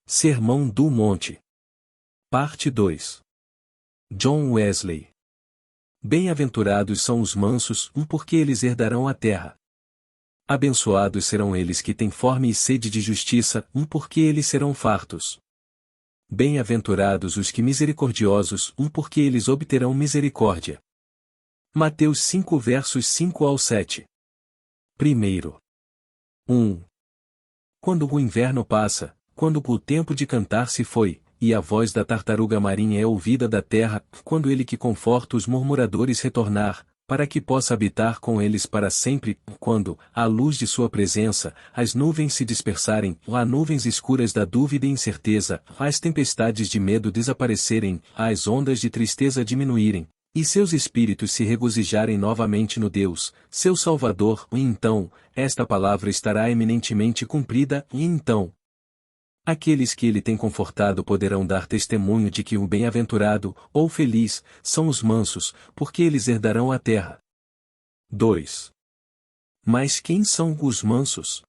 Sermão do Monte. Parte 2. John Wesley. Bem-aventurados são os mansos, porque eles herdarão a terra. Abençoados serão eles que têm fome e sede de justiça, porque eles serão fartos. Bem-aventurados os que misericordiosos, porque eles obterão misericórdia. Mateus 5 versos 5 ao 7. Primeiro. 1. Quando o inverno passa, quando o tempo de cantar se foi, e a voz da tartaruga marinha é ouvida da terra, quando ele que conforta os murmuradores retornar, para que possa habitar com eles para sempre, quando, à luz de sua presença, as nuvens se dispersarem, as nuvens escuras da dúvida e incerteza, as tempestades de medo desaparecerem, as ondas de tristeza diminuírem, e seus espíritos se regozijarem novamente no Deus, seu Salvador, e então, esta palavra estará eminentemente cumprida, e então, aqueles que ele tem confortado poderão dar testemunho de que o bem-aventurado, ou feliz, são os mansos, porque eles herdarão a terra. 2. Mas quem são os mansos?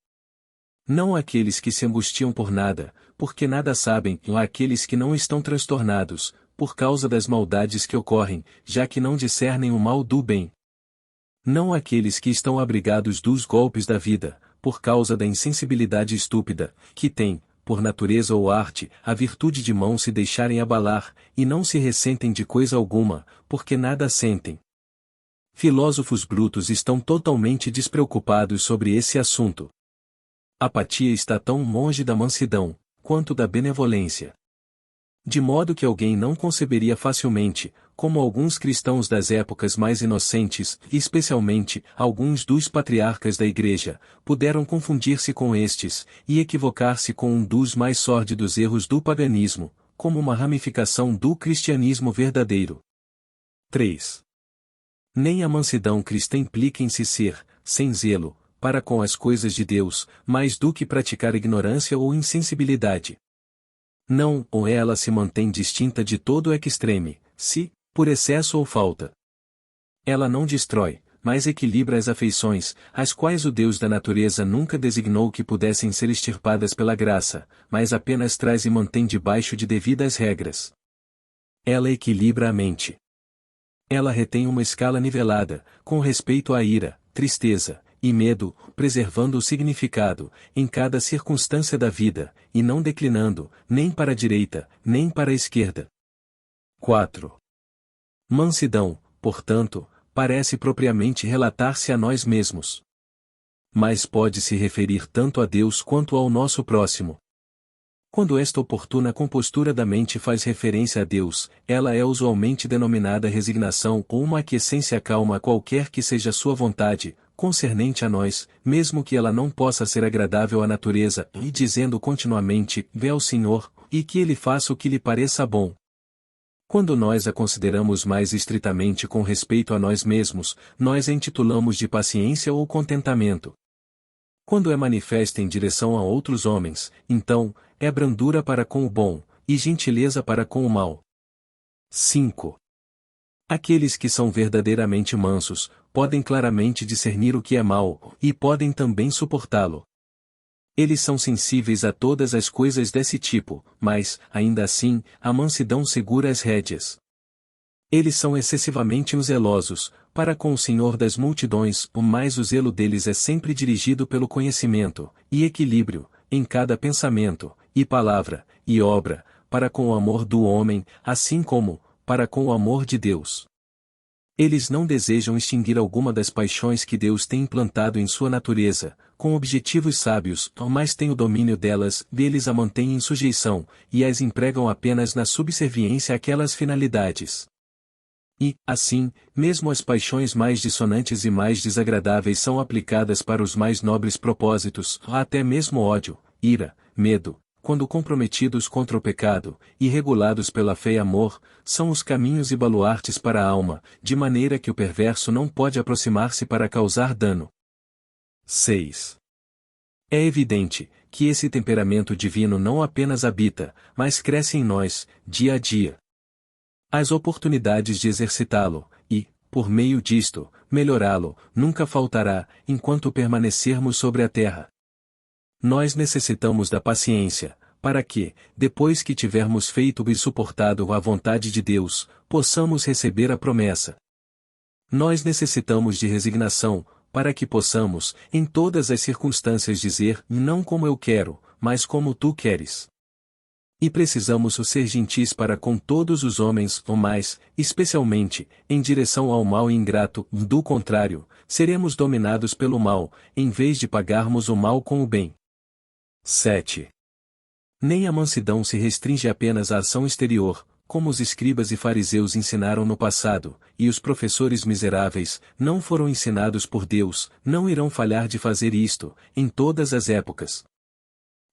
Não aqueles que se angustiam por nada, porque nada sabem, ou aqueles que não estão transtornados, por causa das maldades que ocorrem, já que não discernem o mal do bem. Não aqueles que estão abrigados dos golpes da vida, por causa da insensibilidade estúpida, que têm, por natureza ou arte, a virtude de não se deixarem abalar, e não se ressentem de coisa alguma, porque nada sentem. Filósofos brutos estão totalmente despreocupados sobre esse assunto. A apatia está tão longe da mansidão, quanto da benevolência. De modo que alguém não conceberia facilmente, como alguns cristãos das épocas mais inocentes, e especialmente, alguns dos patriarcas da Igreja, puderam confundir-se com estes, e equivocar-se com um dos mais sórdidos erros do paganismo, como uma ramificação do cristianismo verdadeiro. 3. Nem a mansidão cristã implica em se ser, sem zelo, para com as coisas de Deus, mais do que praticar ignorância ou insensibilidade. Não, ou ela se mantém distinta de todo extreme, se, por excesso ou falta. Ela não destrói, mas equilibra as afeições, as quais o Deus da natureza nunca designou que pudessem ser extirpadas pela graça, mas apenas traz e mantém debaixo de devidas regras. Ela equilibra a mente. Ela retém uma escala nivelada, com respeito à ira, tristeza e medo, preservando o significado, em cada circunstância da vida, e não declinando, nem para a direita, nem para a esquerda. 4. Mansidão, portanto, parece propriamente relatar-se a nós mesmos. Mas pode se referir tanto a Deus quanto ao nosso próximo. Quando esta oportuna compostura da mente faz referência a Deus, ela é usualmente denominada resignação ou uma aquiescência calma qualquer que seja sua vontade, concernente a nós, mesmo que ela não possa ser agradável à natureza, e dizendo continuamente, vê ao Senhor, e que Ele faça o que lhe pareça bom. Quando nós a consideramos mais estritamente com respeito a nós mesmos, nós a intitulamos de paciência ou contentamento. Quando é manifesta em direção a outros homens, então, é brandura para com o bom, e gentileza para com o mal. 5. Aqueles que são verdadeiramente mansos, podem claramente discernir o que é mal, e podem também suportá-lo. Eles são sensíveis a todas as coisas desse tipo, mas, ainda assim, a mansidão segura as rédeas. Eles são excessivamente zelosos, para com o Senhor das multidões, mas o zelo deles é sempre dirigido pelo conhecimento, e equilíbrio, em cada pensamento, e palavra, e obra, para com o amor do homem, assim como, para com o amor de Deus. Eles não desejam extinguir alguma das paixões que Deus tem implantado em sua natureza, com objetivos sábios, mas têm o domínio delas, deles a mantêm em sujeição, e as empregam apenas na subserviência àquelas finalidades. E, assim, mesmo as paixões mais dissonantes e mais desagradáveis são aplicadas para os mais nobres propósitos, até mesmo ódio, ira, medo, quando comprometidos contra o pecado, e regulados pela fé e amor, são os caminhos e baluartes para a alma, de maneira que o perverso não pode aproximar-se para causar dano. 6. É evidente, que esse temperamento divino não apenas habita, mas cresce em nós, dia a dia. As oportunidades de exercitá-lo, e, por meio disto, melhorá-lo, nunca faltará, enquanto permanecermos sobre a terra. Nós necessitamos da paciência, para que, depois que tivermos feito e suportado a vontade de Deus, possamos receber a promessa. Nós necessitamos de resignação, para que possamos, em todas as circunstâncias dizer, não como eu quero, mas como tu queres. E precisamos ser gentis para com todos os homens, ou mais, especialmente, em direção ao mal e ingrato, do contrário, seremos dominados pelo mal, em vez de pagarmos o mal com o bem. 7. Nem a mansidão se restringe apenas à ação exterior, como os escribas e fariseus ensinaram no passado, e os professores miseráveis, não foram ensinados por Deus, não irão falhar de fazer isto, em todas as épocas.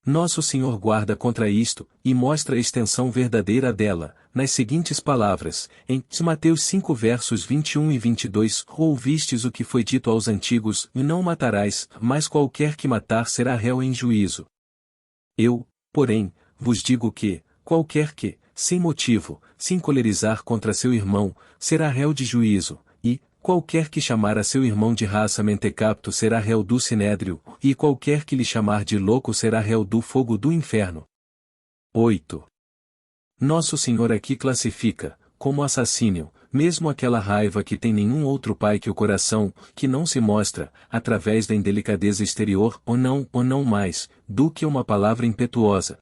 Nosso Senhor guarda contra isto, e mostra a extensão verdadeira dela, nas seguintes palavras, em Mateus 5 versos 21 e 22, ouvistes o que foi dito aos antigos, e não matarás, mas qualquer que matar será réu em juízo. Eu, porém, vos digo que, qualquer que, sem motivo, se encolerizar contra seu irmão, será réu de juízo, e, qualquer que chamar a seu irmão de raça mentecapto será réu do sinédrio, e qualquer que lhe chamar de louco será réu do fogo do inferno. 8. Nosso Senhor aqui classifica, como assassínio, mesmo aquela raiva que tem nenhum outro pai que o coração, que não se mostra, através da indelicadeza exterior ou não mais, do que uma palavra impetuosa.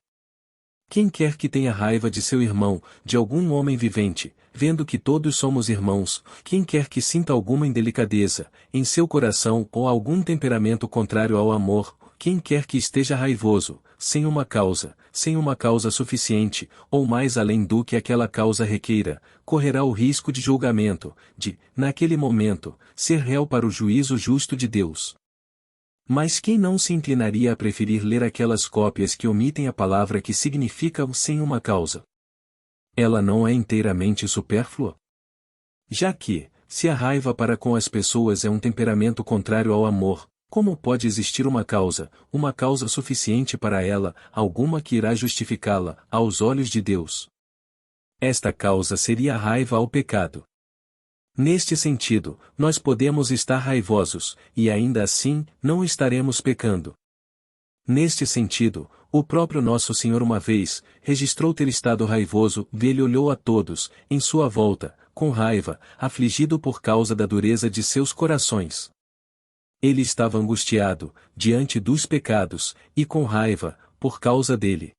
Quem quer que tenha raiva de seu irmão, de algum homem vivente, vendo que todos somos irmãos, quem quer que sinta alguma indelicadeza, em seu coração ou algum temperamento contrário ao amor, quem quer que esteja raivoso, sem uma causa suficiente, ou mais além do que aquela causa requeira, correrá o risco de julgamento, de, naquele momento, ser réu para o juízo justo de Deus. Mas quem não se inclinaria a preferir ler aquelas cópias que omitem a palavra que significa o sem uma causa? Ela não é inteiramente supérflua? Já que, se a raiva para com as pessoas é um temperamento contrário ao amor, como pode existir uma causa suficiente para ela, alguma que irá justificá-la, aos olhos de Deus? Esta causa seria a raiva ao pecado. Neste sentido, nós podemos estar raivosos, e ainda assim, não estaremos pecando. Neste sentido, o próprio Nosso Senhor uma vez, registrou ter estado raivoso, ele olhou a todos, em sua volta, com raiva, afligido por causa da dureza de seus corações. Ele estava angustiado, diante dos pecados, e com raiva, por causa dele.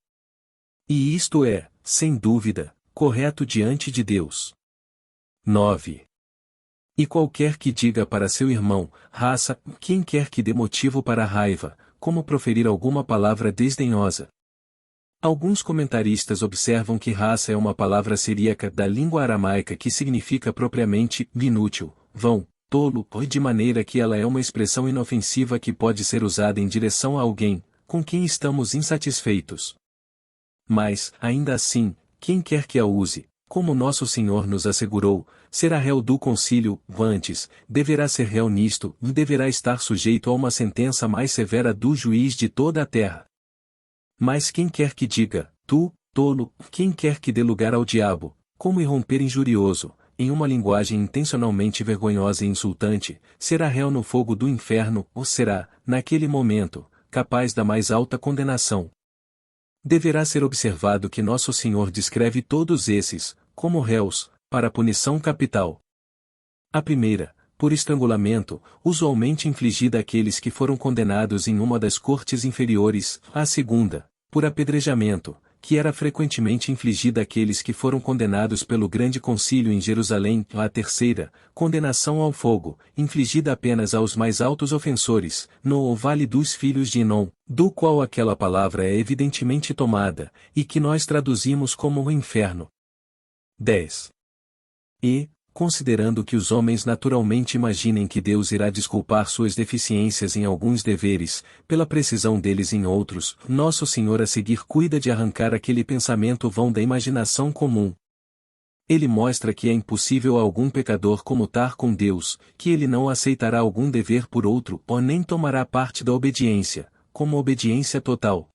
E isto é, sem dúvida, correto diante de Deus. 9. E qualquer que diga para seu irmão, raça, quem quer que dê motivo para a raiva, como proferir alguma palavra desdenhosa. Alguns comentaristas observam que raça é uma palavra siríaca da língua aramaica que significa propriamente inútil, vão, tolo, de maneira que ela é uma expressão inofensiva que pode ser usada em direção a alguém, com quem estamos insatisfeitos. Mas, ainda assim, quem quer que a use, como Nosso Senhor nos assegurou, será réu do concílio, antes, deverá ser réu nisto, e deverá estar sujeito a uma sentença mais severa do juiz de toda a terra. Mas quem quer que diga, tu, tolo, quem quer que dê lugar ao diabo, como irromper injurioso, em uma linguagem intencionalmente vergonhosa e insultante, será réu no fogo do inferno, ou será, naquele momento, capaz da mais alta condenação. Deverá ser observado que Nosso Senhor descreve todos esses, como réus, para punição capital. A primeira, por estrangulamento, usualmente infligida àqueles que foram condenados em uma das cortes inferiores, a segunda, por apedrejamento, que era frequentemente infligida àqueles que foram condenados pelo grande concílio em Jerusalém, a terceira, condenação ao fogo, infligida apenas aos mais altos ofensores, no Vale dos Filhos de Inom, do qual aquela palavra é evidentemente tomada, e que nós traduzimos como o inferno. 10. E, considerando que os homens naturalmente imaginem que Deus irá desculpar suas deficiências em alguns deveres, pela precisão deles em outros, Nosso Senhor a seguir cuida de arrancar aquele pensamento vão da imaginação comum. Ele mostra que é impossível a algum pecador comutar com Deus, que ele não aceitará algum dever por outro ou nem tomará parte da obediência, como obediência total.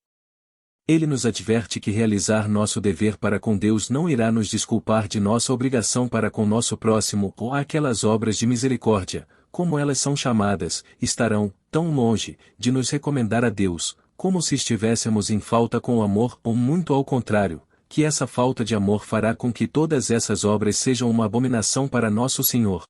Ele nos adverte que realizar nosso dever para com Deus não irá nos desculpar de nossa obrigação para com nosso próximo ou aquelas obras de misericórdia, como elas são chamadas, estarão, tão longe, de nos recomendar a Deus, como se estivéssemos em falta com o amor, ou muito ao contrário, que essa falta de amor fará com que todas essas obras sejam uma abominação para nosso Senhor.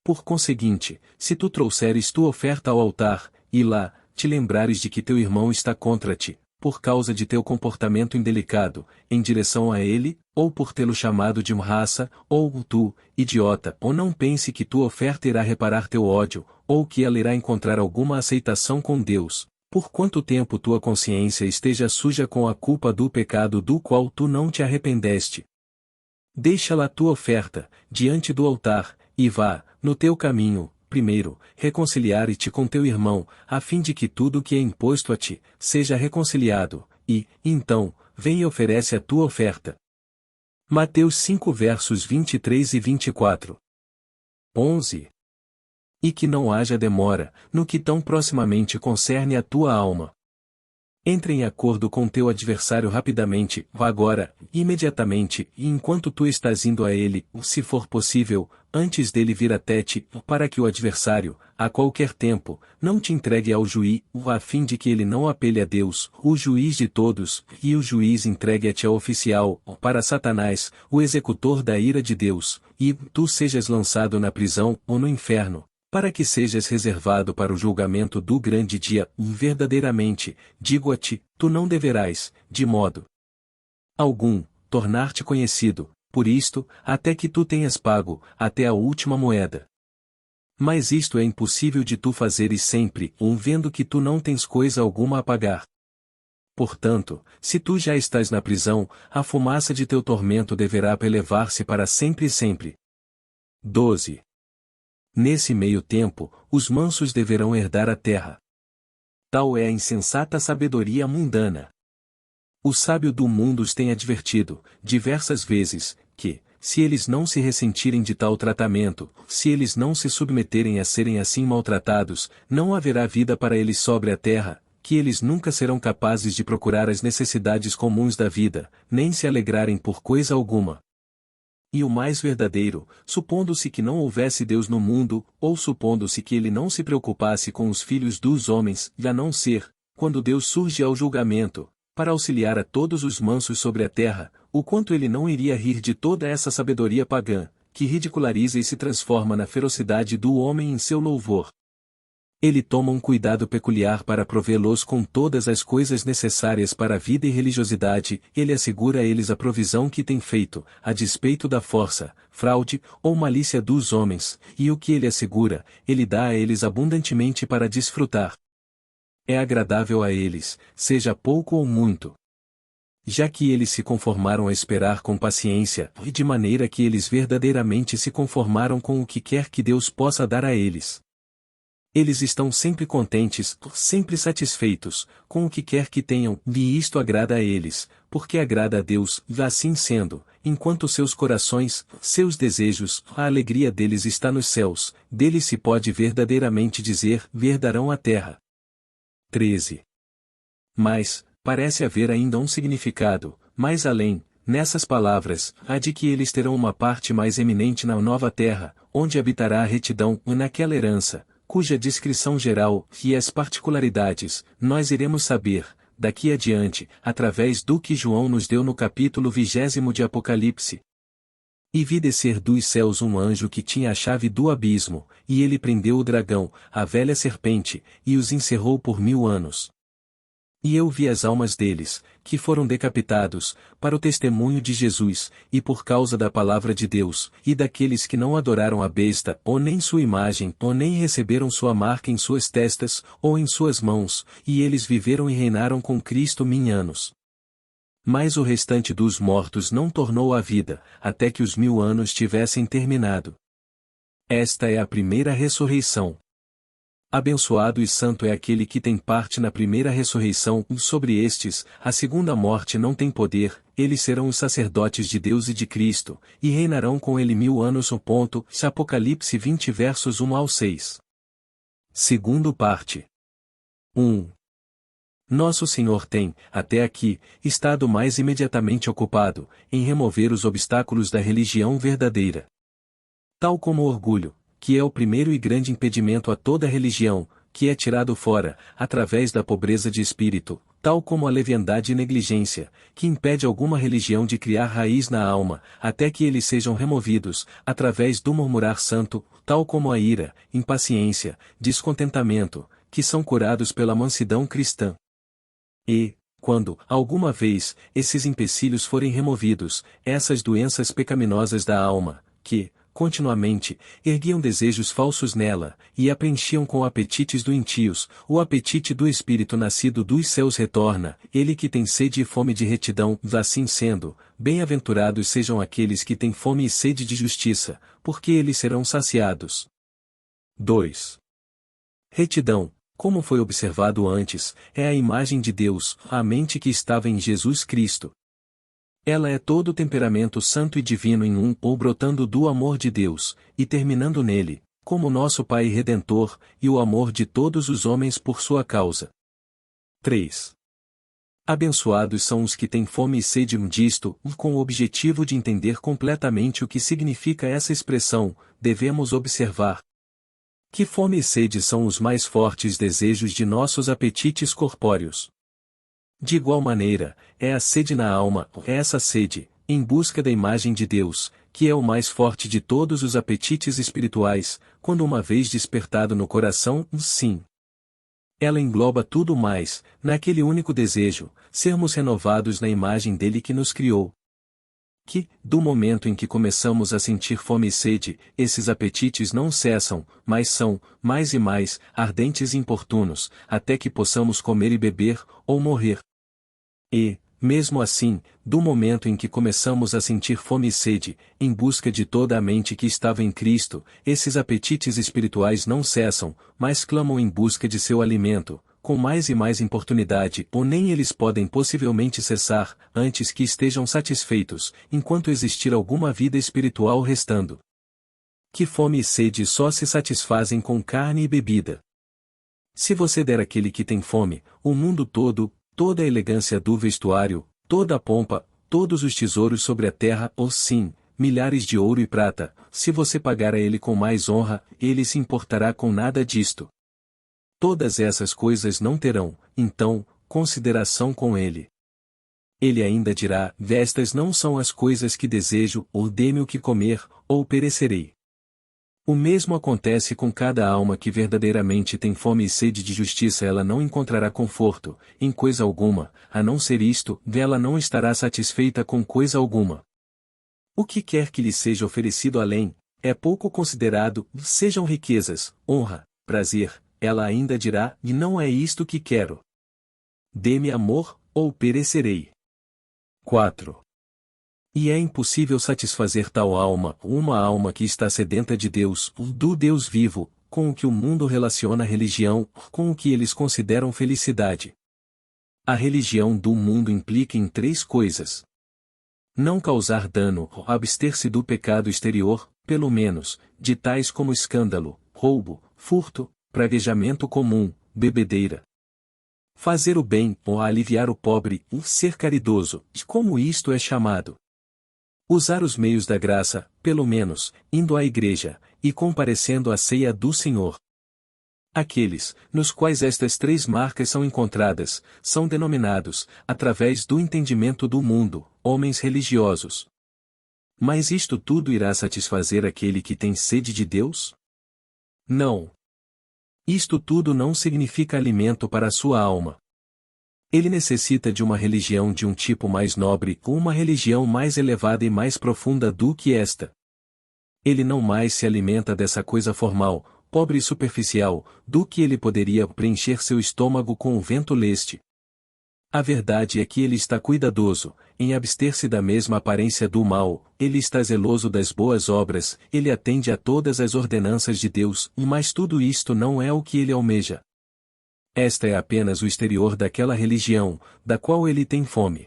Por conseguinte, se tu trouxeres tua oferta ao altar, e lá, te lembrares de que teu irmão está contra ti, por causa de teu comportamento indelicado, em direção a ele, ou por tê-lo chamado de raça, ou tu, idiota, ou não pense que tua oferta irá reparar teu ódio, ou que ela irá encontrar alguma aceitação com Deus, por quanto tempo tua consciência esteja suja com a culpa do pecado do qual tu não te arrependeste. Deixa lá tua oferta, diante do altar, e vá, no teu caminho, primeiro, reconciliar-te com teu irmão, a fim de que tudo o que é imposto a ti, seja reconciliado, e, então, vem e oferece a tua oferta. Mateus 5 versos 23 e 24. 11. E que não haja demora, no que tão proximamente concerne a tua alma. Entre em acordo com teu adversário rapidamente, vá agora, imediatamente, e enquanto tu estás indo a ele, se for possível, antes dele vir até ti, para que o adversário, a qualquer tempo, não te entregue ao juiz, a fim de que ele não apele a Deus, o juiz de todos, e o juiz entregue a ti ao oficial, para Satanás, o executor da ira de Deus, e tu sejas lançado na prisão, ou no inferno, para que sejas reservado para o julgamento do grande dia. Verdadeiramente, digo a ti, tu não deverás, de modo algum, tornar-te conhecido, por isto, até que tu tenhas pago, até a última moeda. Mas isto é impossível de tu fazeres sempre, vendo que tu não tens coisa alguma a pagar. Portanto, se tu já estás na prisão, a fumaça de teu tormento deverá elevar-se para sempre e sempre. 12. Nesse meio tempo, os mansos deverão herdar a terra. Tal é a insensata sabedoria mundana. O sábio do mundo os tem advertido, diversas vezes, que, se eles não se ressentirem de tal tratamento, se eles não se submeterem a serem assim maltratados, não haverá vida para eles sobre a terra, que eles nunca serão capazes de procurar as necessidades comuns da vida, nem se alegrarem por coisa alguma. E o mais verdadeiro, supondo-se que não houvesse Deus no mundo, ou supondo-se que ele não se preocupasse com os filhos dos homens, e a não ser, quando Deus surge ao julgamento, para auxiliar a todos os mansos sobre a terra, o quanto ele não iria rir de toda essa sabedoria pagã, que ridiculariza e se transforma na ferocidade do homem em seu louvor. Ele toma um cuidado peculiar para provê-los com todas as coisas necessárias para a vida e religiosidade, ele assegura a eles a provisão que tem feito, a despeito da força, fraude, ou malícia dos homens, e o que ele assegura, ele dá a eles abundantemente para desfrutar. É agradável a eles, seja pouco ou muito. Já que eles se conformaram a esperar com paciência, e de maneira que eles verdadeiramente se conformaram com o que quer que Deus possa dar a eles. Eles estão sempre contentes, sempre satisfeitos, com o que quer que tenham, e isto agrada a eles, porque agrada a Deus, e assim sendo, enquanto seus corações, seus desejos, a alegria deles está nos céus, deles se pode verdadeiramente dizer, herdarão a terra. 13. Mas, parece haver ainda um significado, mais além, nessas palavras, há de que eles terão uma parte mais eminente na nova terra, onde habitará a retidão, e naquela herança, cuja descrição geral, e as particularidades, nós iremos saber, daqui adiante, através do que João nos deu no capítulo 20 de Apocalipse. E vi descer dos céus um anjo que tinha a chave do abismo, e ele prendeu o dragão, a velha serpente, e os encerrou por 1000 anos. E eu vi as almas deles, que foram decapitados, para o testemunho de Jesus, e por causa da palavra de Deus, e daqueles que não adoraram a besta, ou nem sua imagem, ou nem receberam sua marca em suas testas, ou em suas mãos, e eles viveram e reinaram com Cristo 1000 anos. Mas o restante dos mortos não tornou à vida, até que os 1000 anos tivessem terminado. Esta é a primeira ressurreição. Abençoado e santo é aquele que tem parte na primeira ressurreição, sobre estes, a segunda morte não tem poder, eles serão os sacerdotes de Deus e de Cristo, e reinarão com ele 1000 anos. Apocalipse 20 versos 1 ao 6. Segundo parte. 1. Nosso Senhor tem, até aqui, estado mais imediatamente ocupado, em remover os obstáculos da religião verdadeira. Tal como o orgulho, que é o primeiro e grande impedimento a toda religião, que é tirado fora, através da pobreza de espírito, tal como a leviandade e negligência, que impede alguma religião de criar raiz na alma, até que eles sejam removidos, através do murmurar santo, tal como a ira, impaciência, descontentamento, que são curados pela mansidão cristã. E, quando, alguma vez, esses empecilhos forem removidos, essas doenças pecaminosas da alma, que, continuamente, erguiam desejos falsos nela, e a preenchiam com apetites doentios, o apetite do Espírito nascido dos céus retorna, ele que tem sede e fome de retidão, assim sendo, bem-aventurados sejam aqueles que têm fome e sede de justiça, porque eles serão saciados. 2. Retidão, como foi observado antes, é a imagem de Deus, a mente que estava em Jesus Cristo. Ela é todo o temperamento santo e divino em um, ou brotando do amor de Deus, e terminando nele, como nosso Pai Redentor, e o amor de todos os homens por sua causa. 3. Abençoados são os que têm fome e sede disto, com o objetivo de entender completamente o que significa essa expressão, devemos observar que fome e sede são os mais fortes desejos de nossos apetites corpóreos. De igual maneira, é a sede na alma, essa sede, em busca da imagem de Deus, que é o mais forte de todos os apetites espirituais, quando uma vez despertado no coração, sim. Ela engloba tudo mais, naquele único desejo, sermos renovados na imagem dele que nos criou. Que, do momento em que começamos a sentir fome e sede, esses apetites não cessam, mas são, mais e mais, ardentes e importunos, até que possamos comer e beber, ou morrer. E, mesmo assim, do momento em que começamos a sentir fome e sede, em busca de toda a mente que estava em Cristo, esses apetites espirituais não cessam, mas clamam em busca de seu alimento, com mais e mais importunidade, ou nem eles podem possivelmente cessar, antes que estejam satisfeitos, enquanto existir alguma vida espiritual restando. Que fome e sede só se satisfazem com carne e bebida. Se você der àquele que tem fome, o mundo todo, toda a elegância do vestuário, toda a pompa, todos os tesouros sobre a terra, ou sim, milhares de ouro e prata, se você pagar a ele com mais honra, ele se importará com nada disto. Todas essas coisas não terão, então, consideração com ele. Ele ainda dirá: estas não são as coisas que desejo, ou dê-me o que comer, ou perecerei. O mesmo acontece com cada alma que verdadeiramente tem fome e sede de justiça, ela não encontrará conforto, em coisa alguma, a não ser isto, ela não estará satisfeita com coisa alguma. O que quer que lhe seja oferecido além, é pouco considerado, sejam riquezas, honra, prazer, ela ainda dirá: e não é isto que quero. Dê-me amor, ou perecerei. 4. E é impossível satisfazer tal alma, uma alma que está sedenta de Deus, do Deus vivo, com o que o mundo relaciona a religião, com o que eles consideram felicidade. A religião do mundo implica em 3 coisas: não causar dano, abster-se do pecado exterior, pelo menos, de tais como escândalo, roubo, furto, praguejamento comum, bebedeira. Fazer o bem, ou aliviar o pobre, ser caridoso, como isto é chamado. Usar os meios da graça, pelo menos, indo à igreja, e comparecendo à ceia do Senhor. Aqueles, nos quais estas 3 marcas são encontradas, são denominados, através do entendimento do mundo, homens religiosos. Mas isto tudo irá satisfazer aquele que tem sede de Deus? Não. Isto tudo não significa alimento para a sua alma. Ele necessita de uma religião de um tipo mais nobre, ou uma religião mais elevada e mais profunda do que esta. Ele não mais se alimenta dessa coisa formal, pobre e superficial, do que ele poderia preencher seu estômago com o vento leste. A verdade é que ele está cuidadoso, em abster-se da mesma aparência do mal, ele está zeloso das boas obras, ele atende a todas as ordenanças de Deus, mas tudo isto não é o que ele almeja. Esta é apenas o exterior daquela religião, da qual ele tem fome.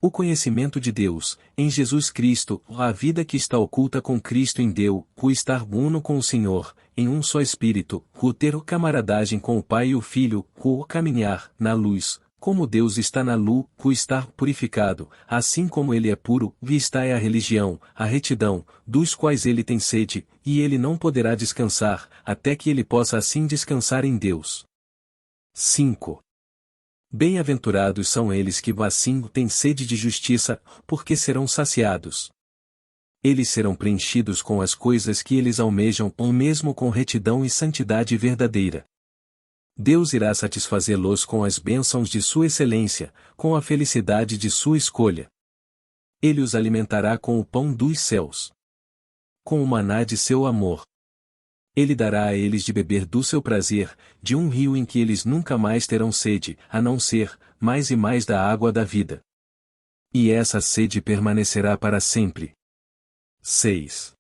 O conhecimento de Deus, em Jesus Cristo, a vida que está oculta com Cristo em Deus, o estar uno com o Senhor, em um só Espírito, o ter camaradagem com o Pai e o Filho, o caminhar, na luz, Como Deus está na luz, o estar purificado, assim como ele é puro, e está é a religião, a retidão, dos quais ele tem sede, e ele não poderá descansar, até que ele possa assim descansar em Deus. 5. Bem-aventurados são eles que assim têm sede de justiça, porque serão saciados. Eles serão preenchidos com as coisas que eles almejam, ou mesmo com retidão e santidade verdadeira. Deus irá satisfazê-los com as bênçãos de sua excelência, com a felicidade de sua escolha. Ele os alimentará com o pão dos céus, com o maná de seu amor. Ele dará a eles de beber do seu prazer, de um rio em que eles nunca mais terão sede, a não ser, mais e mais da água da vida. E essa sede permanecerá para sempre. 6.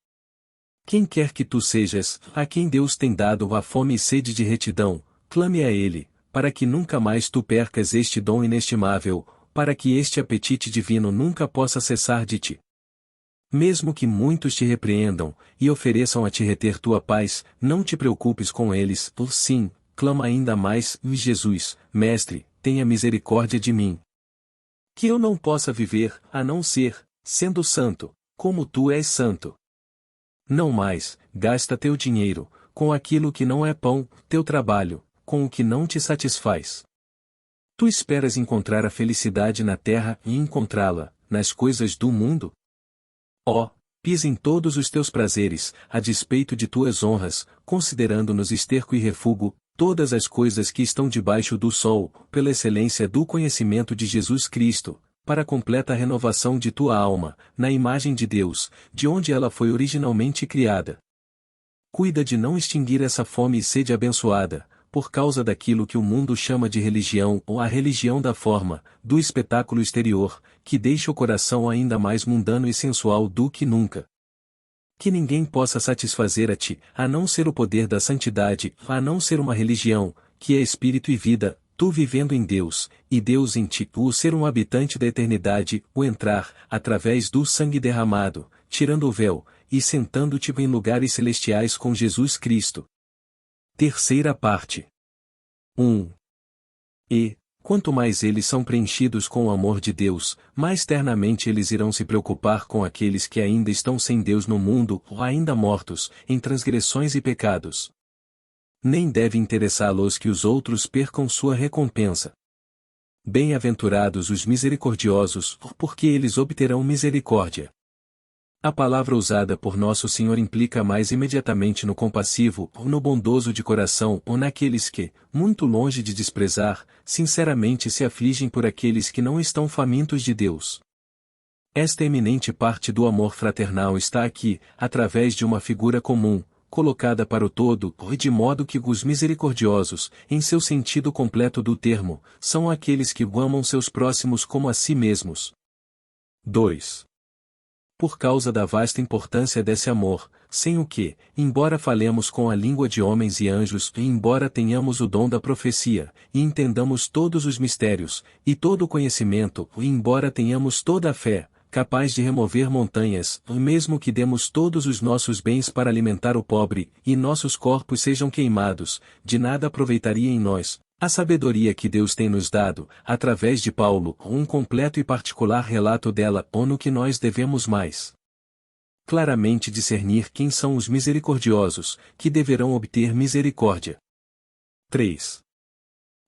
Quem quer que tu sejas, a quem Deus tem dado a fome e sede de retidão, clame a Ele, para que nunca mais tu percas este dom inestimável, para que este apetite divino nunca possa cessar de ti. Mesmo que muitos te repreendam, e ofereçam a te reter tua paz, não te preocupes com eles, por sim, clama ainda mais, Jesus, Mestre, tenha misericórdia de mim. Que eu não possa viver, a não ser, sendo santo, como tu és santo. Não mais, gasta teu dinheiro, com aquilo que não é pão, teu trabalho, com o que não te satisfaz. Tu esperas encontrar a felicidade na terra e encontrá-la, nas coisas do mundo? Ó, pisa em todos os teus prazeres, a despeito de tuas honras, considerando-nos esterco e refúgio, todas as coisas que estão debaixo do sol, pela excelência do conhecimento de Jesus Cristo, para a completa renovação de tua alma, na imagem de Deus, de onde ela foi originalmente criada. Cuida de não extinguir essa fome e sede abençoada, por causa daquilo que o mundo chama de religião ou a religião da forma, do espetáculo exterior, que deixa o coração ainda mais mundano e sensual do que nunca. Que ninguém possa satisfazer a ti, a não ser o poder da santidade, a não ser uma religião, que é espírito e vida, tu vivendo em Deus, e Deus em ti, o ser um habitante da eternidade, o entrar, através do sangue derramado, tirando o véu, e sentando-te em lugares celestiais com Jesus Cristo. Terceira parte. 1. E, quanto mais eles são preenchidos com o amor de Deus, mais ternamente eles irão se preocupar com aqueles que ainda estão sem Deus no mundo, ou ainda mortos, em transgressões e pecados. Nem deve interessá-los que os outros percam sua recompensa. Bem-aventurados os misericordiosos, porque eles obterão misericórdia. A palavra usada por Nosso Senhor implica mais imediatamente no compassivo, ou no bondoso de coração, ou naqueles que, muito longe de desprezar, sinceramente se afligem por aqueles que não estão famintos de Deus. Esta eminente parte do amor fraternal está aqui, através de uma figura comum, colocada para o todo, de modo que os misericordiosos, em seu sentido completo do termo, são aqueles que amam seus próximos como a si mesmos. 2. Por causa da vasta importância desse amor, sem o que, embora falemos com a língua de homens e anjos, e embora tenhamos o dom da profecia, e entendamos todos os mistérios, e todo o conhecimento, e embora tenhamos toda a fé, capaz de remover montanhas, e mesmo que demos todos os nossos bens para alimentar o pobre, e nossos corpos sejam queimados, de nada aproveitaria em nós a sabedoria que Deus tem nos dado, através de Paulo, um completo e particular relato dela, ou no que nós devemos mais claramente discernir quem são os misericordiosos, que deverão obter misericórdia. 3.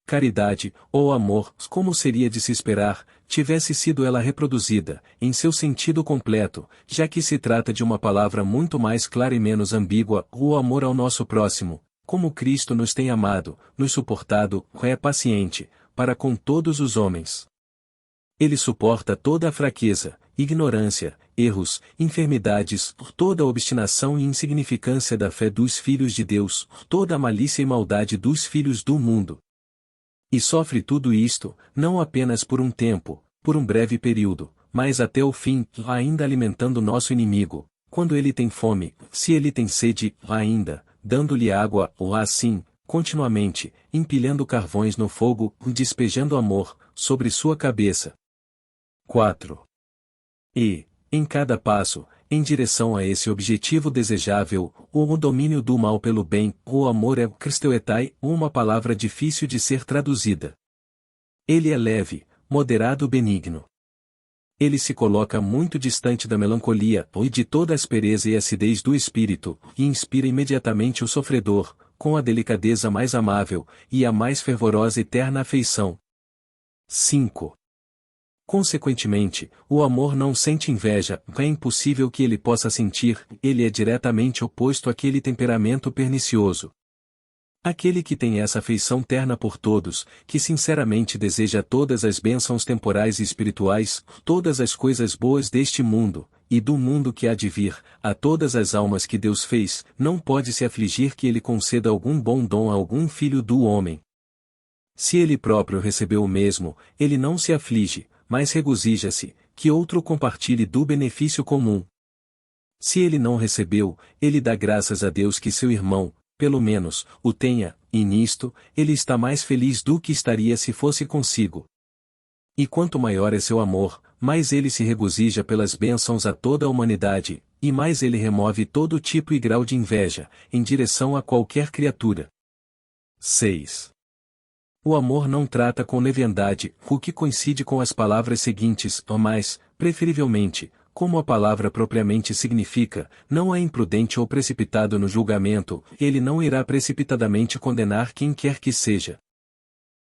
Caridade, ou amor, como seria de se esperar, tivesse sido ela reproduzida, em seu sentido completo, já que se trata de uma palavra muito mais clara e menos ambígua, o amor ao nosso próximo, como Cristo nos tem amado, nos suportado, é paciente, para com todos os homens. Ele suporta toda a fraqueza, ignorância, erros, enfermidades, toda a obstinação e insignificância da fé dos filhos de Deus, toda a malícia e maldade dos filhos do mundo. E sofre tudo isto, não apenas por um tempo, por um breve período, mas até o fim, ainda alimentando nosso inimigo, quando ele tem fome, se ele tem sede, ainda, dando-lhe água, ou assim, continuamente, empilhando carvões no fogo, despejando amor, sobre sua cabeça. 4. E, em cada passo, em direção a esse objetivo desejável, o domínio do mal pelo bem, o amor é Christeuetai, uma palavra difícil de ser traduzida. Ele é leve, moderado, benigno. Ele se coloca muito distante da melancolia e de toda a aspereza e acidez do espírito, e inspira imediatamente o sofredor, com a delicadeza mais amável, e a mais fervorosa e terna afeição. 5. Consequentemente, o amor não sente inveja, é impossível que ele possa sentir, ele é diretamente oposto àquele temperamento pernicioso. Aquele que tem essa afeição terna por todos, que sinceramente deseja todas as bênçãos temporais e espirituais, todas as coisas boas deste mundo, e do mundo que há de vir, a todas as almas que Deus fez, não pode se afligir que ele conceda algum bom dom a algum filho do homem. Se ele próprio recebeu o mesmo, ele não se aflige, mas regozija-se, que outro compartilhe do benefício comum. Se ele não recebeu, ele dá graças a Deus que seu irmão, pelo menos, o tenha, e nisto, ele está mais feliz do que estaria se fosse consigo. E quanto maior é seu amor, mais ele se regozija pelas bênçãos a toda a humanidade, e mais ele remove todo tipo e grau de inveja, em direção a qualquer criatura. 6. O amor não trata com leviandade, o que coincide com as palavras seguintes, mas, preferivelmente, como a palavra propriamente significa, não é imprudente ou precipitado no julgamento, ele não irá precipitadamente condenar quem quer que seja.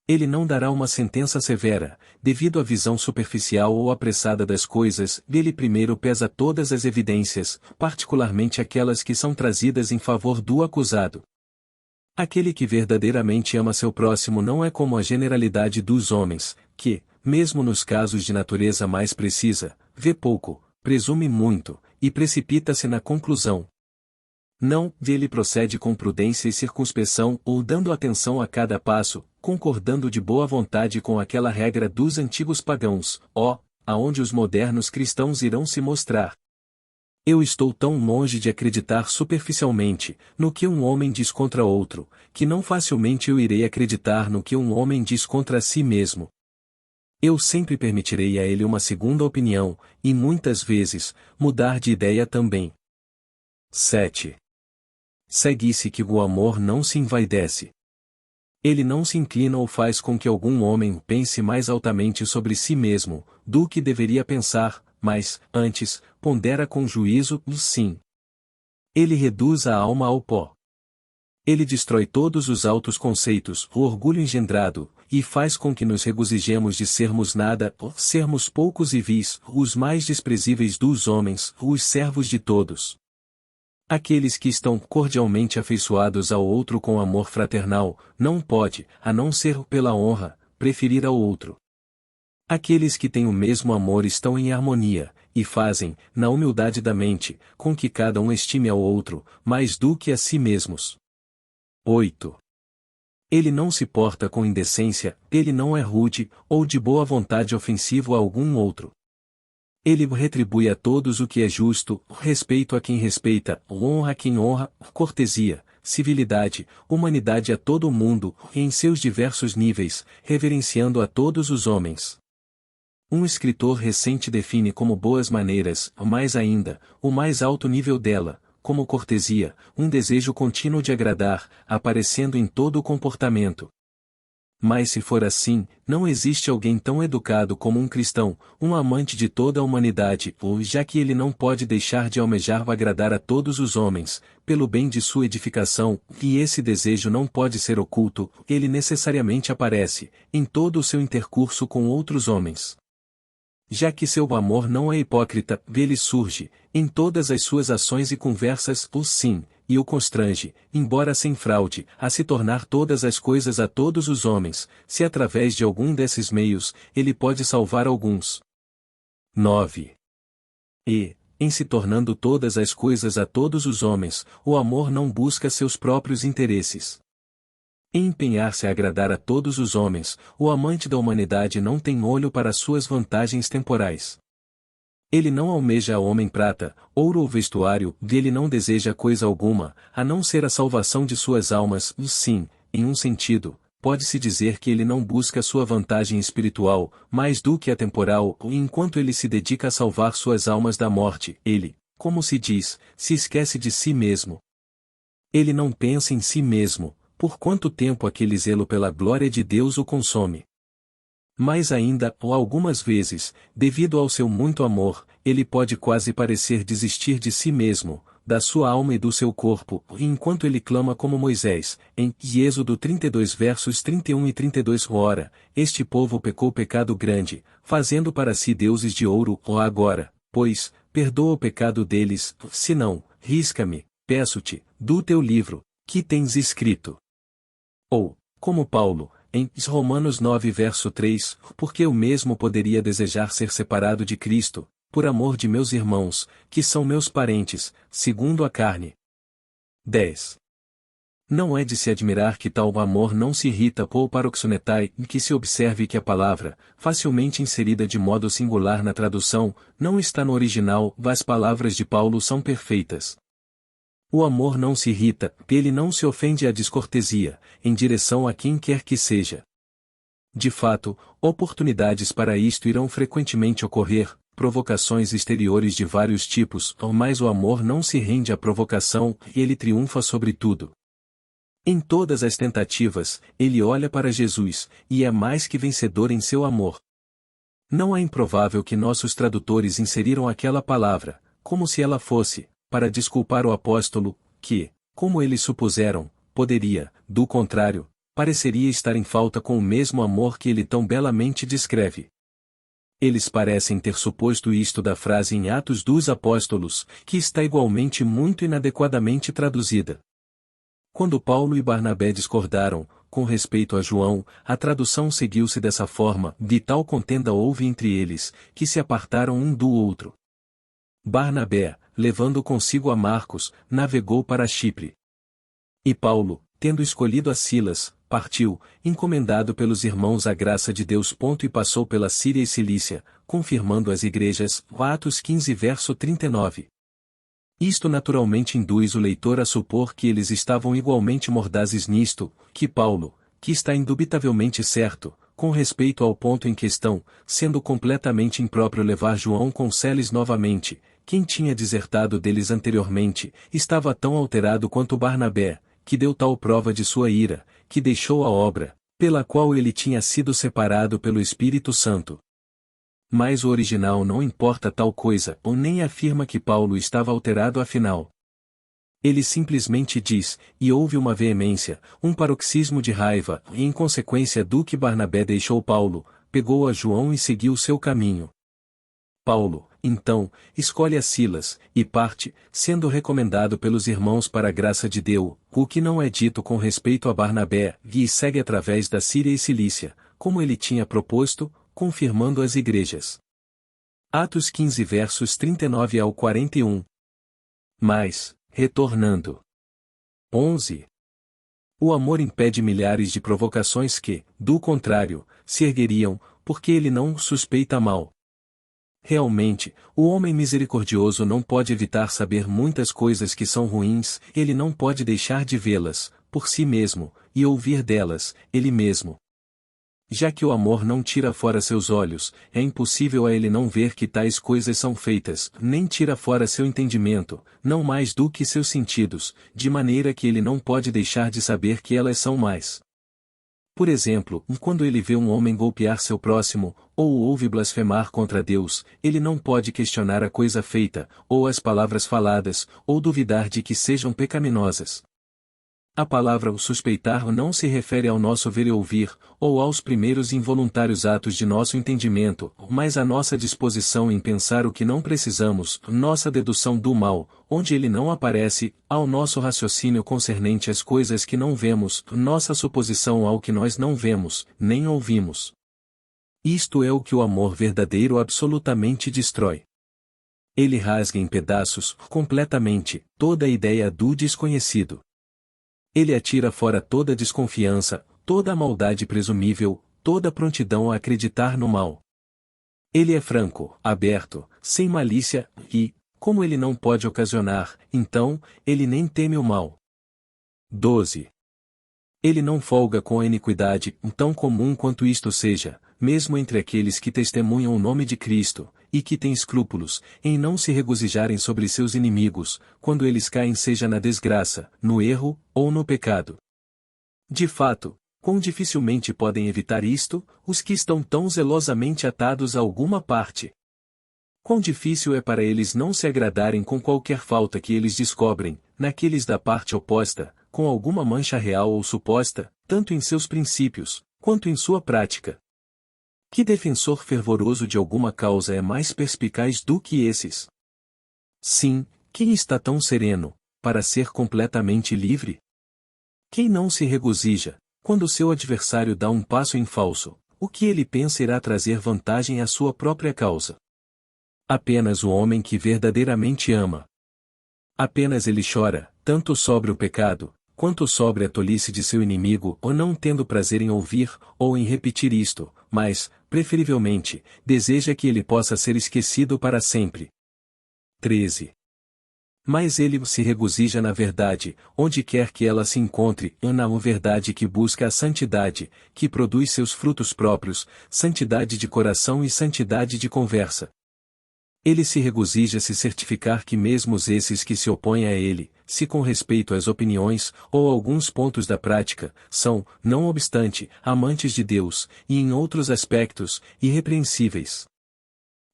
Ele não dará uma sentença severa, devido à visão superficial ou apressada das coisas, ele primeiro pesa todas as evidências, particularmente aquelas que são trazidas em favor do acusado. Aquele que verdadeiramente ama seu próximo não é como a generalidade dos homens, que, mesmo nos casos de natureza mais precisa, vê pouco, presume muito, e precipita-se na conclusão. Não, ele procede com prudência e circunspeção, ou dando atenção a cada passo, concordando de boa vontade com aquela regra dos antigos pagãos, aonde os modernos cristãos irão se mostrar. Eu estou tão longe de acreditar superficialmente, no que um homem diz contra outro, que não facilmente eu irei acreditar no que um homem diz contra si mesmo. Eu sempre permitirei a ele uma segunda opinião, e muitas vezes, mudar de ideia também. 7. Segue-se que o amor não se envaidece. Ele não se inclina ou faz com que algum homem pense mais altamente sobre si mesmo, do que deveria pensar, mas, antes, pondera com juízo, sim. Ele reduz a alma ao pó. Ele destrói todos os altos conceitos, o orgulho engendrado, e faz com que nos regozijemos de sermos nada, sermos poucos e vis, os mais desprezíveis dos homens, os servos de todos. Aqueles que estão cordialmente afeiçoados ao outro com amor fraternal, não pode, a não ser pela honra, preferir ao outro. Aqueles que têm o mesmo amor estão em harmonia, e fazem, na humildade da mente, com que cada um estime ao outro, mais do que a si mesmos. 8. Ele não se porta com indecência, ele não é rude, ou de boa vontade ofensivo a algum outro. Ele retribui a todos o que é justo, respeito a quem respeita, honra a quem honra, cortesia, civilidade, humanidade a todo o mundo, em seus diversos níveis, reverenciando a todos os homens. Um escritor recente define como boas maneiras, mais ainda, o mais alto nível dela, como cortesia, um desejo contínuo de agradar, aparecendo em todo o comportamento. Mas se for assim, não existe alguém tão educado como um cristão, um amante de toda a humanidade, ou já que ele não pode deixar de almejar agradar a todos os homens, pelo bem de sua edificação, e esse desejo não pode ser oculto, ele necessariamente aparece, em todo o seu intercurso com outros homens. Já que seu amor não é hipócrita, dele surge, em todas as suas ações e conversas, o sim, e o constrange, embora sem fraude, a se tornar todas as coisas a todos os homens, se através de algum desses meios, ele pode salvar alguns. 9. E, em se tornando todas as coisas a todos os homens, o amor não busca seus próprios interesses. Em empenhar-se a agradar a todos os homens, o amante da humanidade não tem olho para suas vantagens temporais. Ele não almeja homem prata, ouro ou vestuário, dele não deseja coisa alguma, a não ser a salvação de suas almas, sim, em um sentido, pode-se dizer que ele não busca sua vantagem espiritual, mais do que a temporal, e enquanto ele se dedica a salvar suas almas da morte, ele, como se diz, se esquece de si mesmo. Ele não pensa em si mesmo, por quanto tempo aquele zelo pela glória de Deus o consome. Mais ainda, ou algumas vezes, devido ao seu muito amor, ele pode quase parecer desistir de si mesmo, da sua alma e do seu corpo, enquanto ele clama como Moisés, em Êxodo 32 versos 31 e 32. Ora, este povo pecou pecado grande, fazendo para si deuses de ouro, ó agora, pois, perdoa o pecado deles, se não, risca-me, peço-te, do teu livro, que tens escrito. Ou, como Paulo, em Romanos 9 verso 3, porque eu mesmo poderia desejar ser separado de Cristo, por amor de meus irmãos, que são meus parentes, segundo a carne. 10. Não é de se admirar que tal amor não se irrita ou paroxonetai, que se observe que a palavra, facilmente inserida de modo singular na tradução, não está no original, as palavras de Paulo são perfeitas. O amor não se irrita, ele não se ofende à descortesia, em direção a quem quer que seja. De fato, oportunidades para isto irão frequentemente ocorrer, provocações exteriores de vários tipos, mas o amor não se rende à provocação, e ele triunfa sobre tudo. Em todas as tentativas, ele olha para Jesus, e é mais que vencedor em seu amor. Não é improvável que nossos tradutores inseriram aquela palavra, como se ela fosse, para desculpar o apóstolo, que, como eles supuseram, poderia, do contrário, pareceria estar em falta com o mesmo amor que ele tão belamente descreve. Eles parecem ter suposto isto da frase em Atos dos Apóstolos, que está igualmente muito inadequadamente traduzida. Quando Paulo e Barnabé discordaram, com respeito a João, a tradução seguiu-se dessa forma, de tal contenda houve entre eles, que se apartaram um do outro. Barnabé, levando consigo a Marcos, navegou para Chipre. E Paulo, tendo escolhido a Silas, partiu, encomendado pelos irmãos à graça de Deus. E passou pela Síria e Cilícia, confirmando as igrejas. Atos 15 verso 39. Isto naturalmente induz o leitor a supor que eles estavam igualmente mordazes nisto, que Paulo, que está indubitavelmente certo, com respeito ao ponto em questão, sendo completamente impróprio levar João com Celes novamente, quem tinha desertado deles anteriormente, estava tão alterado quanto Barnabé, que deu tal prova de sua ira, que deixou a obra, pela qual ele tinha sido separado pelo Espírito Santo. Mas o original não importa tal coisa, ou nem afirma que Paulo estava alterado afinal. Ele simplesmente diz, e houve uma veemência, um paroxismo de raiva, e em consequência do que Barnabé deixou Paulo, pegou a João e seguiu seu caminho. Paulo, então, escolhe a Silas, e parte, sendo recomendado pelos irmãos para a graça de Deus, o que não é dito com respeito a Barnabé, e segue através da Síria e Cilícia, como ele tinha proposto, confirmando as igrejas. Atos 15 versos 39 ao 41. Mas, retornando. 11. O amor impede milhares de provocações que, do contrário, se ergueriam, porque ele não suspeita mal. Realmente, o homem misericordioso não pode evitar saber muitas coisas que são ruins, ele não pode deixar de vê-las, por si mesmo, e ouvir delas, ele mesmo. Já que o amor não tira fora seus olhos, é impossível a ele não ver que tais coisas são feitas, nem tira fora seu entendimento, não mais do que seus sentidos, de maneira que ele não pode deixar de saber que elas são mais. Por exemplo, quando ele vê um homem golpear seu próximo, ou o ouve blasfemar contra Deus, ele não pode questionar a coisa feita, ou as palavras faladas, ou duvidar de que sejam pecaminosas. A palavra o suspeitar não se refere ao nosso ver e ouvir, ou aos primeiros involuntários atos de nosso entendimento, mas à nossa disposição em pensar o que não precisamos, nossa dedução do mal, onde ele não aparece, ao nosso raciocínio concernente às coisas que não vemos, nossa suposição ao que nós não vemos, nem ouvimos. Isto é o que o amor verdadeiro absolutamente destrói. Ele rasga em pedaços, completamente, toda a ideia do desconhecido. Ele atira fora toda desconfiança, toda a maldade presumível, toda a prontidão a acreditar no mal. Ele é franco, aberto, sem malícia, e, como ele não pode ocasionar, então, ele nem teme o mal. 12. Ele não folga com a iniquidade, tão comum quanto isto seja, mesmo entre aqueles que testemunham o nome de Cristo, e que têm escrúpulos, em não se regozijarem sobre seus inimigos, quando eles caem seja na desgraça, no erro, ou no pecado. De fato, Quão dificilmente podem evitar isto, os que estão tão zelosamente atados a alguma parte. Quão difícil é para eles não se agradarem com qualquer falta que eles descobrem, naqueles da parte oposta, com alguma mancha real ou suposta, tanto em seus princípios, quanto em sua prática. Que defensor fervoroso de alguma causa é mais perspicaz do que esses? Sim, quem está tão sereno, para ser completamente livre? Quem não se regozija, quando seu adversário dá um passo em falso, o que ele pensa irá trazer vantagem à sua própria causa? Apenas o homem que verdadeiramente ama. Apenas ele chora, tanto sobre o pecado, quanto sobre a tolice de seu inimigo, ou não tendo prazer em ouvir, ou em repetir isto, mas, preferivelmente, deseja que ele possa ser esquecido para sempre. 13. Mas ele se regozija na verdade, onde quer que ela se encontre, e na verdade que busca a santidade, que produz seus frutos próprios, santidade de coração e santidade de conversa. Ele se regozija se certificar que mesmo esses que se opõem a ele, se com respeito às opiniões, ou alguns pontos da prática, são, não obstante, amantes de Deus, e em outros aspectos, irrepreensíveis.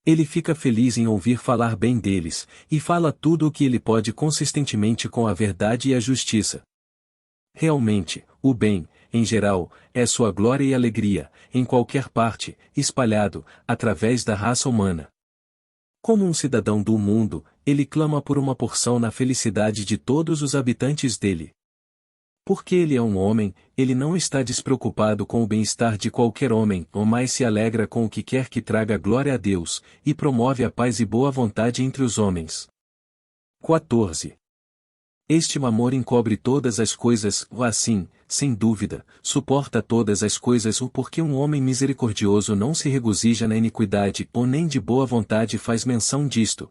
Ele fica feliz em ouvir falar bem deles, e fala tudo o que ele pode consistentemente com a verdade e a justiça. Realmente, o bem, em geral, é sua glória e alegria, em qualquer parte, espalhado, através da raça humana. Como um cidadão do mundo, ele clama por uma porção na felicidade de todos os habitantes dele. Porque ele é um homem, ele não está despreocupado com o bem-estar de qualquer homem, ou mais se alegra com o que quer que traga glória a Deus, e promove a paz e boa vontade entre os homens. 14. Este amor encobre todas as coisas, ou assim, sem dúvida, suporta todas as coisas, ou porque um homem misericordioso não se regozija na iniquidade, ou nem de boa vontade faz menção disto.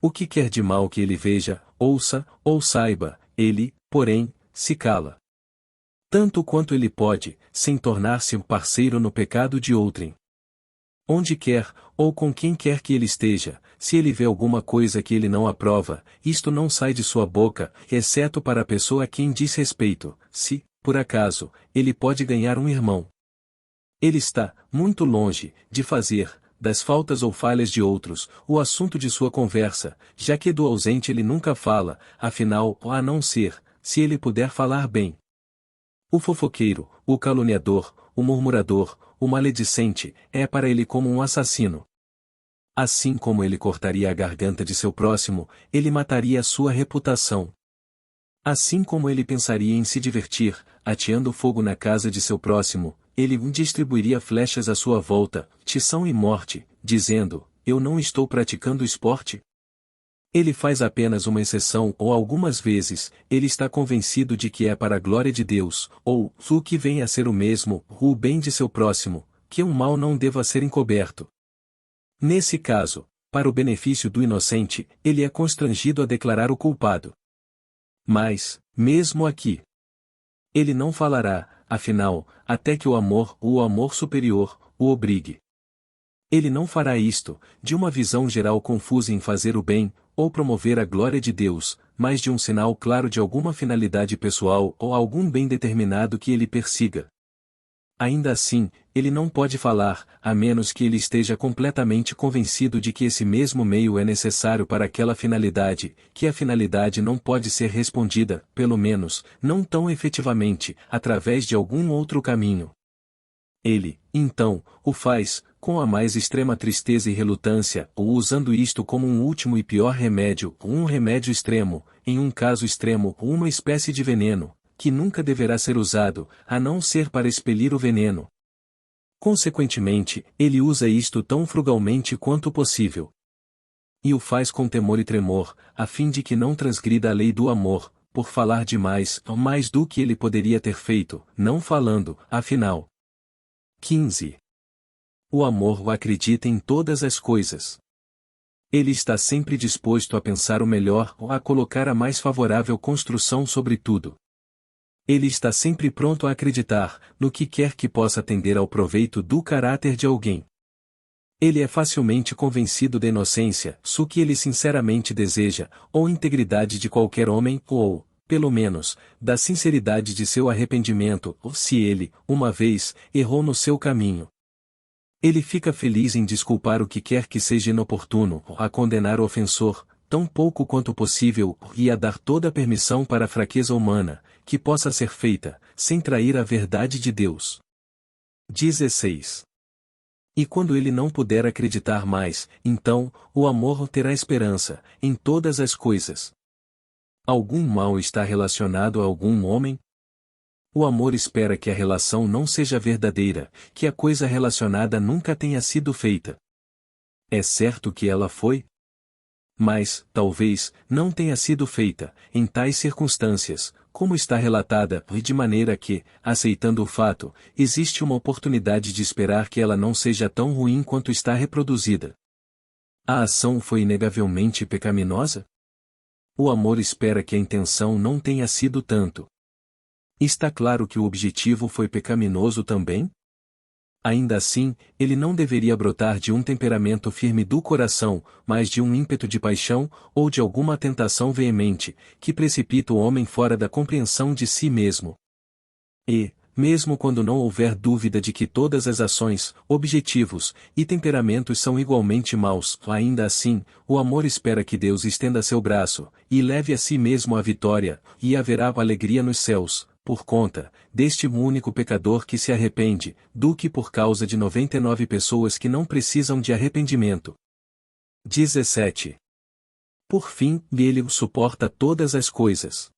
O que quer de mal que ele veja, ouça, ou saiba, ele, porém, se cala. Tanto quanto ele pode, sem tornar-se um parceiro no pecado de outrem. Onde quer, ou com quem quer que ele esteja, se ele vê alguma coisa que ele não aprova, isto não sai de sua boca, exceto para a pessoa a quem diz respeito, se, por acaso, ele pode ganhar um irmão. Ele está, muito longe, de fazer, das faltas ou falhas de outros, o assunto de sua conversa, já que do ausente ele nunca fala, afinal, a não ser, se ele puder falar bem. O fofoqueiro, o caluniador, o murmurador, o maledicente, é para ele como um assassino. Assim como ele cortaria a garganta de seu próximo, ele mataria a sua reputação. Assim como ele pensaria em se divertir, ateando fogo na casa de seu próximo, ele distribuiria flechas à sua volta, tição e morte, dizendo, eu não estou praticando esporte? Ele faz apenas uma exceção ou algumas vezes, ele está convencido de que é para a glória de Deus, ou, o que vem a ser o mesmo, o bem de seu próximo, que um mal não deva ser encoberto. Nesse caso, para o benefício do inocente, ele é constrangido a declarar o culpado. Mas, mesmo aqui, ele não falará, afinal, até que o amor superior, o obrigue. Ele não fará isto, de uma visão geral confusa em fazer o bem, ou promover a glória de Deus, mas de um sinal claro de alguma finalidade pessoal ou algum bem determinado que ele persiga. Ainda assim, ele não pode falar, a menos que ele esteja completamente convencido de que esse mesmo meio é necessário para aquela finalidade, que a finalidade não pode ser respondida, pelo menos, não tão efetivamente, através de algum outro caminho. Ele, então, o faz, com a mais extrema tristeza e relutância, ou usando isto como um último e pior remédio, ou um remédio extremo, em um caso extremo, ou uma espécie de veneno, que nunca deverá ser usado, a não ser para expelir o veneno. Consequentemente, ele usa isto tão frugalmente quanto possível. E o faz com temor e tremor, a fim de que não transgrida a lei do amor, por falar demais, ou mais do que ele poderia ter feito, não falando, afinal. 15. O amor o acredita em todas as coisas. Ele está sempre disposto a pensar o melhor ou a colocar a mais favorável construção sobre tudo. Ele está sempre pronto a acreditar, no que quer que possa tender ao proveito do caráter de alguém. Ele é facilmente convencido da inocência, que ele sinceramente deseja, ou integridade de qualquer homem, ou, pelo menos, da sinceridade de seu arrependimento, ou se ele, uma vez, errou no seu caminho. Ele fica feliz em desculpar o que quer que seja inoportuno, a condenar o ofensor, tão pouco quanto possível, e a dar toda a permissão para a fraqueza humana, que possa ser feita, sem trair a verdade de Deus. 16. E quando ele não puder acreditar mais, então, o amor terá esperança, em todas as coisas. Algum mal está relacionado a algum homem? O amor espera que a relação não seja verdadeira, que a coisa relacionada nunca tenha sido feita. É certo que ela foi? Mas, talvez, não tenha sido feita, em tais circunstâncias, como está relatada, e de maneira que, aceitando o fato, existe uma oportunidade de esperar que ela não seja tão ruim quanto está reproduzida. A ação foi inegavelmente pecaminosa? O amor espera que a intenção não tenha sido tanto. Está claro que o objetivo foi pecaminoso também? Ainda assim, ele não deveria brotar de um temperamento firme do coração, mas de um ímpeto de paixão, ou de alguma tentação veemente, que precipita o homem fora da compreensão de si mesmo. E, mesmo quando não houver dúvida de que todas as ações, objetivos e temperamentos são igualmente maus, ainda assim, o amor espera que Deus estenda seu braço, e leve a si mesmo a vitória, e haverá alegria nos céus, por conta deste único pecador que se arrepende, do que por causa de 99 pessoas que não precisam de arrependimento. 17. Por fim, ele suporta todas as coisas.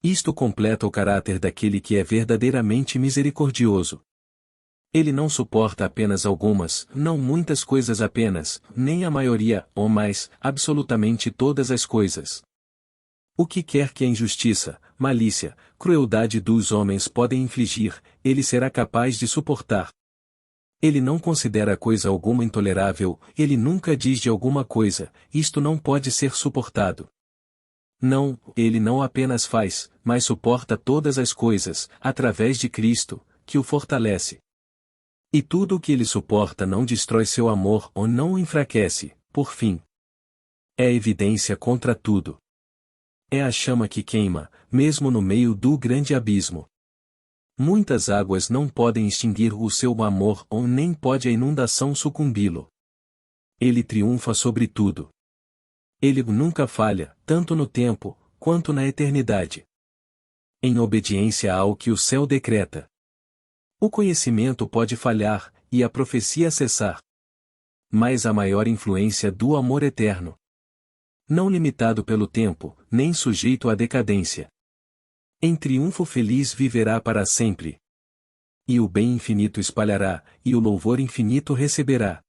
Isto completa o caráter daquele que é verdadeiramente misericordioso. Ele não suporta apenas algumas, não muitas coisas apenas, nem a maioria, ou mais, absolutamente todas as coisas. O que quer que a injustiça, malícia, crueldade dos homens podem infligir, ele será capaz de suportar. Ele não considera coisa alguma intolerável, ele nunca diz de alguma coisa, isto não pode ser suportado. Não, ele não apenas faz, mas suporta todas as coisas, através de Cristo, que o fortalece. E tudo o que ele suporta não destrói seu amor ou não o enfraquece, por fim. É evidência contra tudo. É a chama que queima, mesmo no meio do grande abismo. Muitas águas não podem extinguir o seu amor ou nem pode a inundação sucumbi-lo. Ele triunfa sobre tudo. Ele nunca falha, tanto no tempo, quanto na eternidade. Em obediência ao que o céu decreta. O conhecimento pode falhar, e a profecia cessar. Mas a maior influência do amor eterno. Não limitado pelo tempo, nem sujeito à decadência. Em triunfo feliz viverá para sempre. E o bem infinito espalhará, e o louvor infinito receberá.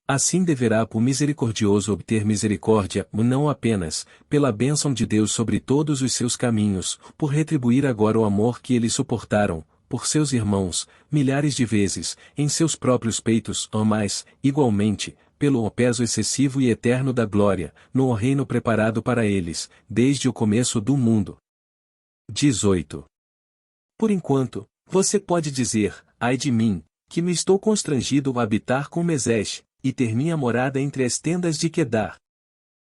Assim deverá o misericordioso obter misericórdia, não apenas, pela bênção de Deus sobre todos os seus caminhos, por retribuir agora o amor que eles suportaram, por seus irmãos, milhares de vezes, em seus próprios peitos, ou mais, igualmente, pelo peso excessivo e eterno da glória, no reino preparado para eles, desde o começo do mundo. 18. Por enquanto, você pode dizer, ai de mim, que me estou constrangido a habitar com Mesesh, e ter minha morada entre as tendas de Quedar.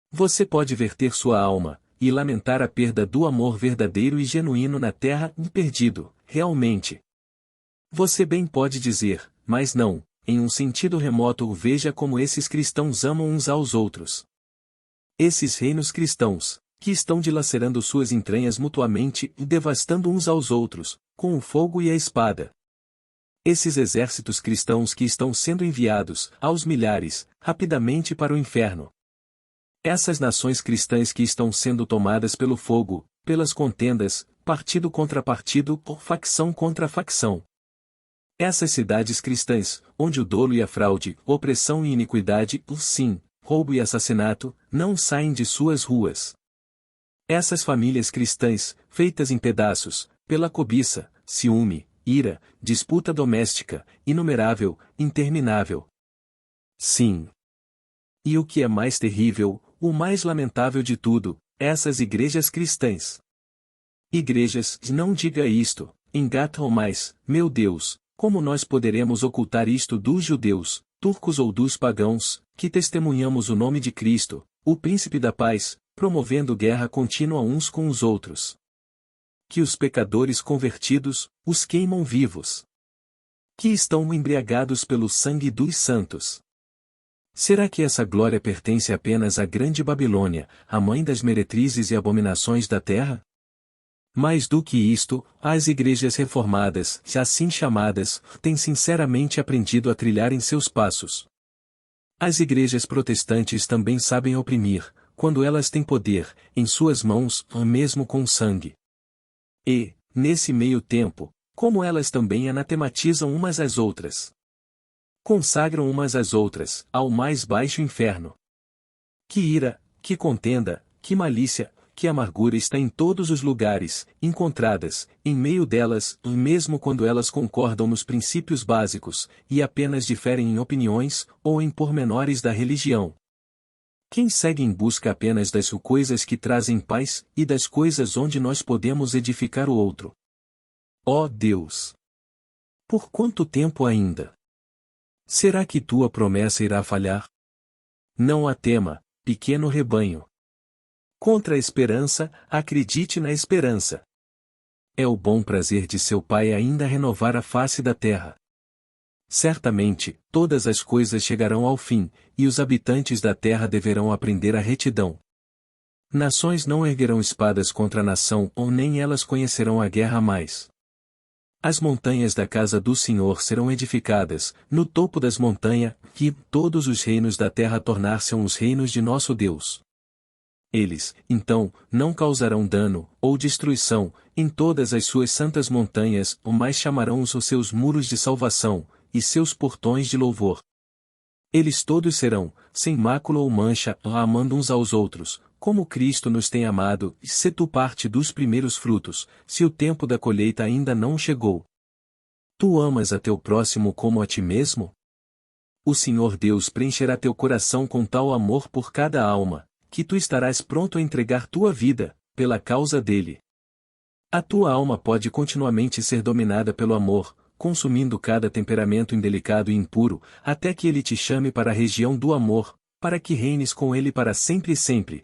Você pode verter sua alma, e lamentar a perda do amor verdadeiro e genuíno na terra perdido, realmente. Você bem pode dizer, mas não, em um sentido remoto veja como esses cristãos amam uns aos outros. Esses reinos cristãos, que estão dilacerando suas entranhas mutuamente e devastando uns aos outros, com o fogo e a espada. Esses exércitos cristãos que estão sendo enviados, aos milhares, rapidamente para o inferno. Essas nações cristãs que estão sendo tomadas pelo fogo, pelas contendas, partido contra partido ou facção contra facção. Essas cidades cristãs, onde o dolo e a fraude, opressão e iniquidade, sim, roubo e assassinato, não saem de suas ruas. Essas famílias cristãs, feitas em pedaços, pela cobiça, ciúme, ira, disputa doméstica, inumerável, interminável. Sim. E o que é mais terrível, o mais lamentável de tudo, essas igrejas cristãs. Igrejas, não diga isto, engatam mais, meu Deus, como nós poderemos ocultar isto dos judeus, turcos ou dos pagãos, que testemunhamos o nome de Cristo, o Príncipe da Paz, promovendo guerra contínua uns com os outros. Que os pecadores convertidos os queimam vivos. Que estão embriagados pelo sangue dos santos. Será que essa glória pertence apenas à grande Babilônia, a mãe das meretrizes e abominações da terra? Mais do que isto, as igrejas reformadas, assim chamadas, têm sinceramente aprendido a trilhar em seus passos. As igrejas protestantes também sabem oprimir, quando elas têm poder, em suas mãos, mesmo com sangue. E, nesse meio tempo, como elas também anatematizam umas às outras. Consagram umas às outras, ao mais baixo inferno. Que ira, que contenda, que malícia, que amargura está em todos os lugares, encontradas, em meio delas, mesmo quando elas concordam nos princípios básicos, e apenas diferem em opiniões, ou em pormenores da religião. Quem segue em busca apenas das coisas que trazem paz, e das coisas onde nós podemos edificar o outro? Ó Deus! Por quanto tempo ainda? Será que tua promessa irá falhar? Não a tema, pequeno rebanho. Contra a esperança, acredite na esperança. É o bom prazer de seu Pai ainda renovar a face da terra. Certamente, todas as coisas chegarão ao fim, e os habitantes da terra deverão aprender a retidão. Nações não erguerão espadas contra a nação, ou nem elas conhecerão a guerra mais. As montanhas da casa do Senhor serão edificadas, no topo das montanhas, e todos os reinos da terra tornar-se-ão os reinos de nosso Deus. Eles, então, não causarão dano, ou destruição, em todas as suas santas montanhas, mas chamarão os seus muros de salvação, e seus portões de louvor. Eles todos serão, sem mácula ou mancha, amando uns aos outros, como Cristo nos tem amado, e se tu parte dos primeiros frutos, se o tempo da colheita ainda não chegou. Tu amas a teu próximo como a ti mesmo? O Senhor Deus preencherá teu coração com tal amor por cada alma, que tu estarás pronto a entregar tua vida, pela causa dele. A tua alma pode continuamente ser dominada pelo amor, consumindo cada temperamento indelicado e impuro, até que ele te chame para a região do amor, para que reines com ele para sempre e sempre.